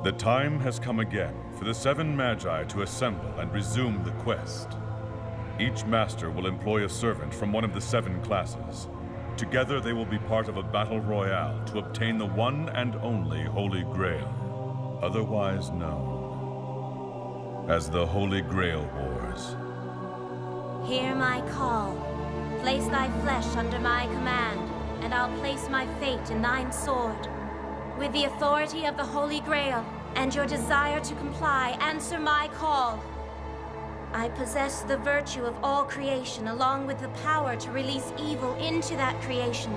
The time has come again for the 7 Magi to assemble and resume the quest. Each master will employ a servant from one of the 7 classes. Together they will be part of a battle royale to obtain the one and only Holy Grail, otherwise known as the Holy Grail Wars. Hear my call. Place thy flesh under my command, and I'll place my fate in thine sword. With the authority of the Holy Grail and your desire to comply, answer my call. I possess the virtue of all creation along with the power to release evil into that creation,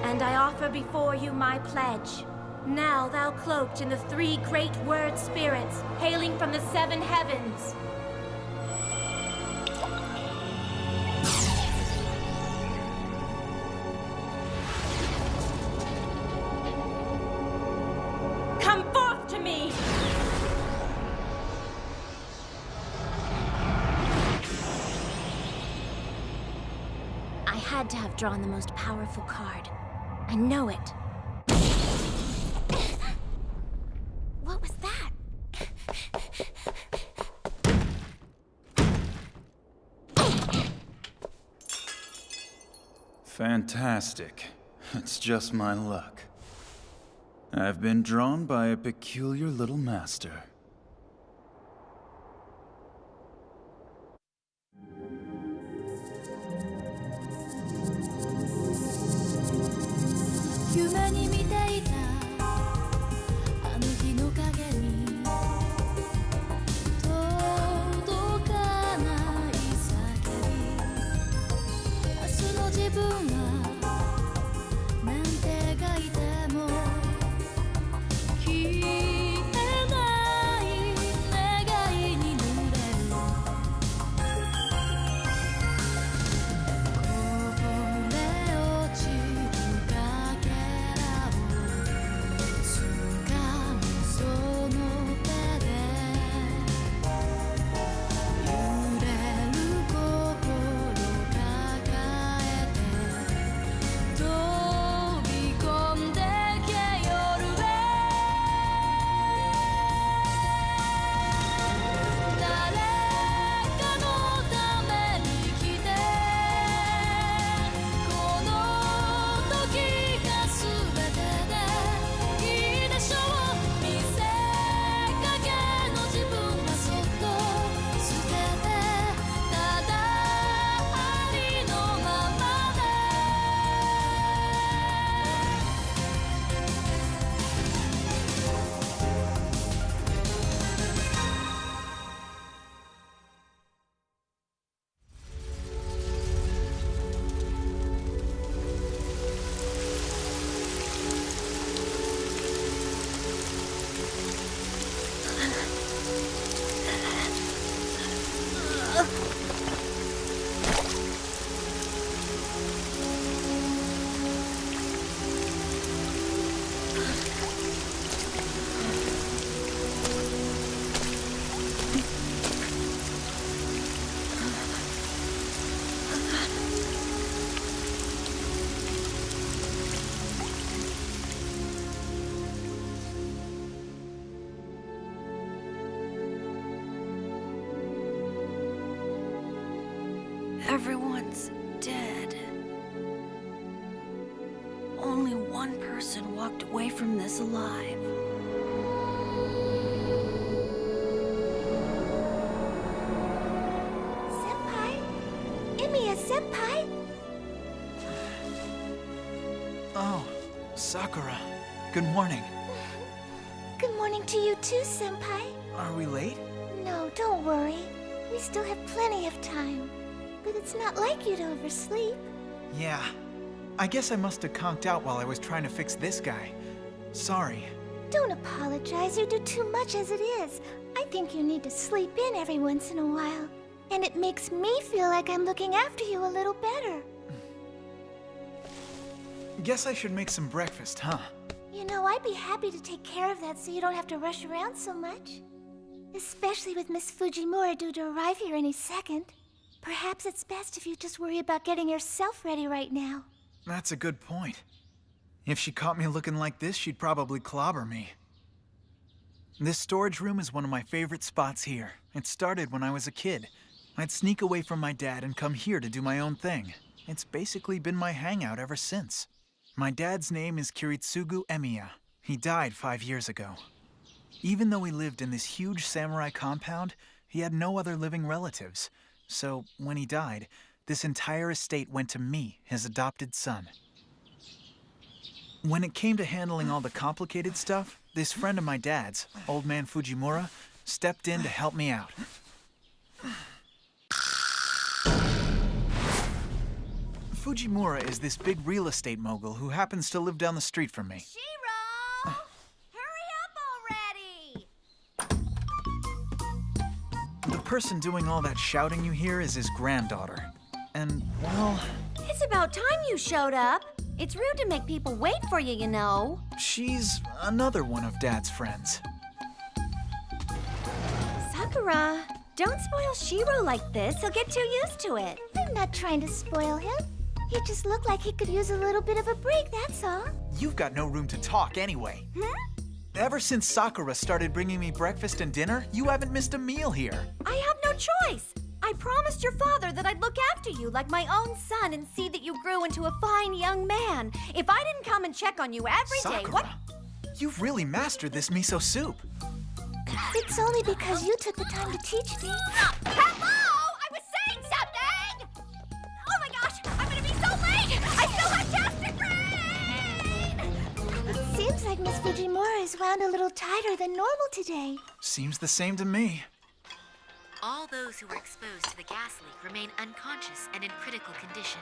and I offer before you my pledge. Now thou cloaked in the 3 great word spirits hailing from the 7 heavens. I had to have drawn the most powerful card. I know it. What was that? Fantastic. It's just my luck. I've been drawn by a peculiar little master. Everyone's dead. Only one person walked away from this alive. Senpai? Emiya-senpai? Oh, Sakura. Good morning. Good morning to you too, Senpai. Are we late? No, don't worry. We still have plenty of time. But it's not like you to oversleep. Yeah. I guess I must have conked out while I was trying to fix this guy. Sorry. Don't apologize. You do too much as it is. I think you need to sleep in every once in a while. And it makes me feel like I'm looking after you a little better. Guess I should make some breakfast, huh? You know, I'd be happy to take care of that so you don't have to rush around so much. Especially with Miss Fujimura due to arrive here any second. Perhaps it's best if you just worry about getting yourself ready right now. That's a good point. If she caught me looking like this, she'd probably clobber me. This storage room is one of my favorite spots here. It started when I was a kid. I'd sneak away from my dad and come here to do my own thing. It's basically been my hangout ever since. My dad's name is Kiritsugu Emiya. He died 5 years ago. Even though he lived in this huge samurai compound, he had no other living relatives. So, when he died, this entire estate went to me, his adopted son. When it came to handling all the complicated stuff, this friend of my dad's, Old Man Fujimura, stepped in to help me out. Fujimura is this big real estate mogul who happens to live down the street from me. Shiro! Hurry up already! The person doing all that shouting you hear is his granddaughter. And, well, It's about time you showed up. It's rude to make people wait for you, you know. she's another one of Dad's friends. Sakura, don't spoil Shiro like this. He'll get too used to it. I'm not trying to spoil him. He just looked like he could use a little bit of a break, that's all. You've got no room to talk anyway. Ever since Sakura started bringing me breakfast and dinner, you haven't missed a meal here. I have no choice. I promised your father that I'd look after you like my own son and see that you grew into a fine young man. If I didn't come and check on you every day, Sakura, what? you've really mastered this miso soup. It's only because you took the time to teach me. Hello! I was saying something! Oh my gosh, I'm gonna be so late! I still have test to grade! It seems like Miss Fujimura is wound a little tighter than normal today. Seems the same to me. All those who were exposed to the gas leak remain unconscious and in critical condition.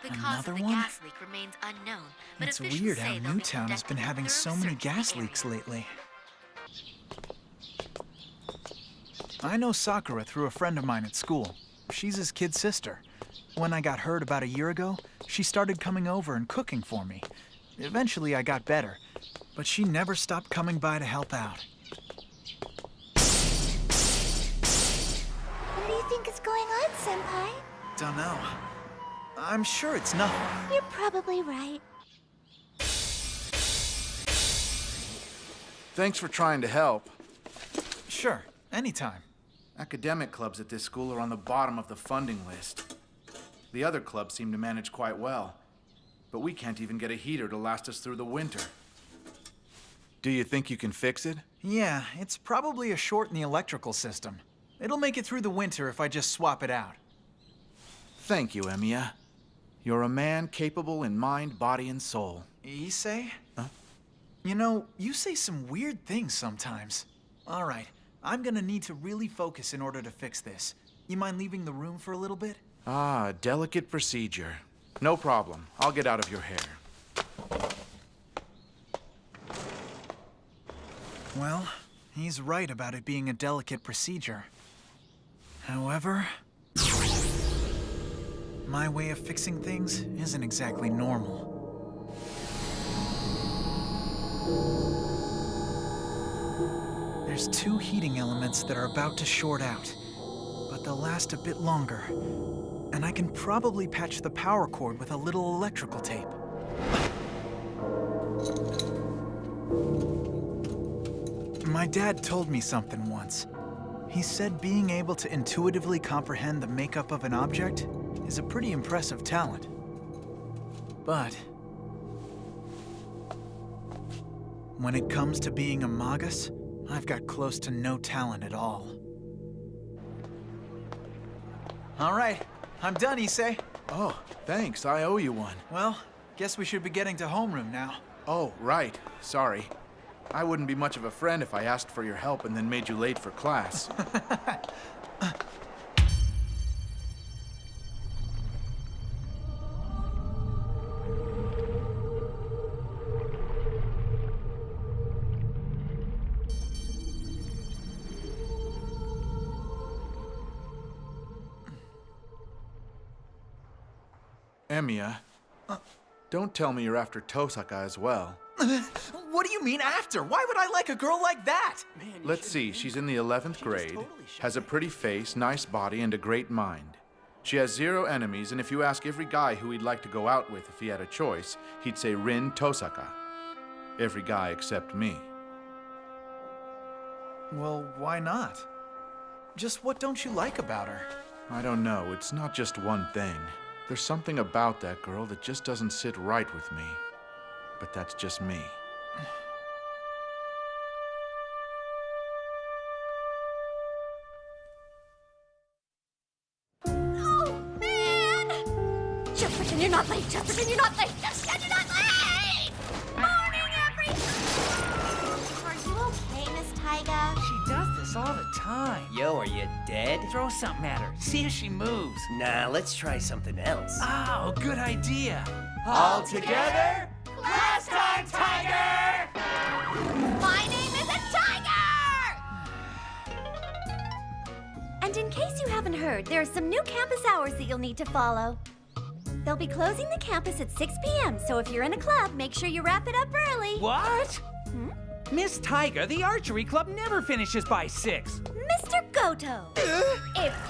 The cause Another of the one? gas leak remains unknown, but It's officials weird say how they'll be Newtown has been conducting a having so thorough many search of gas the leaks area. lately. I know Sakura through a friend of mine at school. She's his kid sister. When I got hurt about a year ago, she started coming over and cooking for me. Eventually I got better, but she never stopped coming by to help out. What do you think is going on, Senpai? Dunno. I'm sure it's nothing. You're probably right. Thanks for trying to help. Sure, anytime. Academic clubs at this school are on the bottom of the funding list. The other clubs seem to manage quite well, but we can't even get a heater to last us through the winter. Do you think you can fix it? Yeah, it's probably a short in the electrical system. It'll make it through the winter if I just swap it out. Thank you, Emiya. You're a man capable in mind, body, and soul. Issei? Huh? You know, you say some weird things sometimes. All right, I'm gonna need to really focus in order to fix this. You mind leaving the room for a little bit? Ah, delicate procedure. No problem. I'll get out of your hair. Well, he's right about it being a delicate procedure. However, my way of fixing things isn't exactly normal. There's 2 heating elements that are about to short out, but they'll last a bit longer. And I can probably patch the power cord with a little electrical tape. My dad told me something once. He said being able to intuitively comprehend the makeup of an object is a pretty impressive talent. But when it comes to being a magus, I've got close to no talent at all. All right, I'm done, Issei. Oh, thanks. I owe you one. Well, guess we should be getting to homeroom now. Oh, right. Sorry. I wouldn't be much of a friend if I asked for your help and then made you late for class. Emiya, don't tell me you're after Tosaka as well. What do you mean after? Why would I like a girl like that? Let's see, she's in the 11th grade, has a pretty face, nice body, and a great mind. She has 0 enemies, and if you ask every guy who he'd like to go out with if he had a choice, he'd say Rin Tosaka. Every guy except me. Well, why not? Just what don't you like about her? I don't know, it's not just one thing. There's something about that girl that just doesn't sit right with me. But that's just me. Oh, man! Just pretend you're not late. Just pretend you're not late. Just pretend you're not late! Morning, Are you okay, Miss Tyga? She does this all the time. Yo, are you dead? Throw something at her. See if she moves. Nah, let's try something else. Oh, good idea. All together? Class time, Tiger! My name is a tiger! And in case you haven't heard, there are some new campus hours that you'll need to follow. They'll be closing the campus at 6 p.m., so if you're in a club, make sure you wrap it up early. What? Miss Tiger, the archery club never finishes by 6. Mr. Goto, if